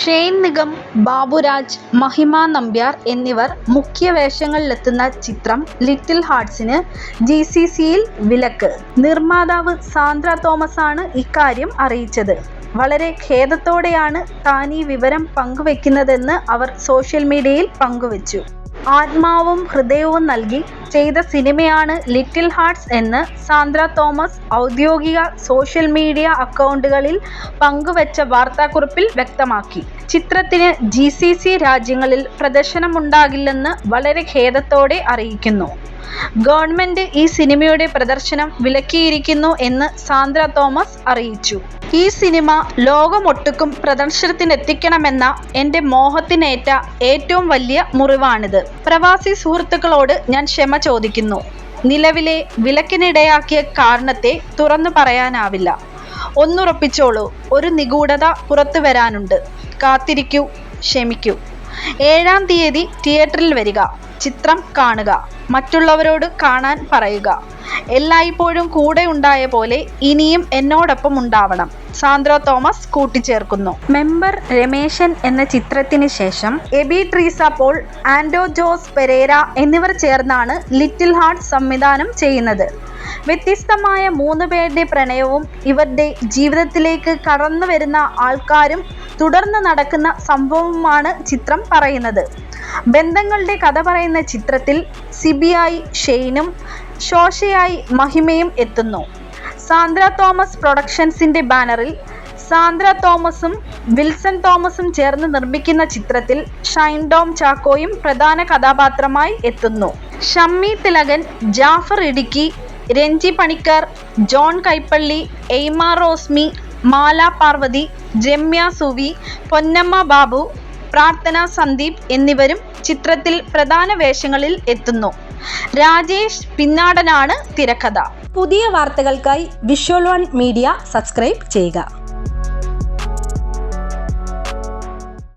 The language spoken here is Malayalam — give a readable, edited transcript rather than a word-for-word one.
ഷെയ്ൻ നിഗം, ബാബുരാജ്, മഹിമ നമ്പ്യാർ എന്നിവർ മുഖ്യ വേഷങ്ങളിലെത്തുന്ന ചിത്രം ലിറ്റിൽ ഹാർട്ട്സിന് GCCയിൽ വിലക്ക്. നിർമ്മാതാവ് സാന്ദ്ര തോമസാണ് ഇക്കാര്യം അറിയിച്ചത്. വളരെ ഖേദത്തോടെയാണ് താനീ വിവരം പങ്കുവെക്കുന്നതെന്ന് അവർ സോഷ്യൽ മീഡിയയിൽ പങ്കുവച്ചു. ആത്മാവും ഹൃദയവും നൽകി ചെയ്ത സിനിമയാണ് ലിറ്റിൽ ഹാർട്ട്സ് എന്ന് സാന്ദ്ര തോമസ് ഔദ്യോഗിക സോഷ്യൽ മീഡിയ അക്കൗണ്ടുകളിൽ പങ്കുവച്ച വാർത്താക്കുറിപ്പിൽ വ്യക്തമാക്കി. ചിത്രത്തിന് GCC രാജ്യങ്ങളിൽ പ്രദർശനമുണ്ടാകില്ലെന്ന് വളരെ ഖേദത്തോടെ അറിയിക്കുന്നു. ഗവൺമെന്റ് ഈ സിനിമയുടെ പ്രദർശനം വിലക്കിയിരിക്കുന്നു എന്ന് സാന്ദ്ര തോമസ് അറിയിച്ചു. ഈ സിനിമ ലോകമൊട്ടുക്കും പ്രദർശനത്തിനെത്തിക്കണമെന്ന എൻ്റെ മോഹത്തിനേറ്റ ഏറ്റവും വലിയ മുറിവാണിത്. പ്രവാസി സുഹൃത്തുക്കളോട് ഞാൻ ക്ഷമ ചോദിക്കുന്നു. നിലവിലെ വിലക്കിനിടയാക്കിയ കാരണത്തെ തുറന്നു പറയാനാവില്ല. ഒന്നുറപ്പിച്ചോളൂ, ഒരു നിഗൂഢത പുറത്തു വരാനുണ്ട്. കാത്തിരിക്കൂ, ക്ഷമിക്കൂ. 7-ാം തീയതി തിയേറ്ററിൽ വരിക, ചിത്രം കാണുക, മറ്റുള്ളവരോട് കാണാൻ പറയുക. എല്ലായ്പ്പോഴും കൂടെ ഉണ്ടായ പോലെ ഇനിയും എന്നോടൊപ്പം ഉണ്ടാവണം, സാന്ദ്ര തോമസ് കൂട്ടിച്ചേർക്കുന്നു. മെമ്പർ രമേശൻ എന്ന ചിത്രത്തിന് ശേഷം എബി ട്രീസ പോൾ, ആൻഡോ ജോസ് പെരേര എന്നിവർ ചേർന്നാണ് ലിറ്റിൽ ഹാർട്ട്സ് സംവിധാനം ചെയ്യുന്നത്. വ്യത്യസ്തമായ 3 പേരുടെ പ്രണയവും ഇവരുടെ ജീവിതത്തിലേക്ക് കടന്നു വരുന്ന ആൾക്കാരും തുടർന്ന് നടക്കുന്ന സംഭവവുമാണ് ചിത്രം പറയുന്നത്. ബന്ധങ്ങളുടെ കഥ പറയുന്ന ചിത്രത്തിൽ സിബിയായി ഷെയ്നും ശോശയായി മഹിമയും എത്തുന്നു. സാന്ദ്ര തോമസ് പ്രൊഡക്ഷൻസിന്റെ ബാനറിൽ സാന്ദ്ര തോമസും വിൽസൺ തോമസും ചേർന്ന് നിർമ്മിക്കുന്ന ചിത്രത്തിൽ ഷൈൻ ടോം ചാക്കോയും പ്രധാന കഥാപാത്രമായി എത്തുന്നു. ഷമ്മി തിലകൻ, ജാഫർ ഇടുക്കി, രഞ്ജി പണിക്കർ, ജോൺ കൈപ്പള്ളി, എയ്മ റോസ്മി, മാല പാർവതി, ജമ്യ സുവി, പൊന്നമ്മ ബാബു, പ്രാർത്ഥന സന്ദീപ് എന്നിവരും ചിത്രത്തിൽ പ്രധാന വേഷങ്ങളിൽ എത്തുന്നു. രാജേഷ് പിന്നാടനാണ് തിരക്കഥ. പുതിയ വാർത്തകൾക്കായി വിഷ്വൽ 1 മീഡിയ സബ്സ്ക്രൈബ് ചെയ്യുക.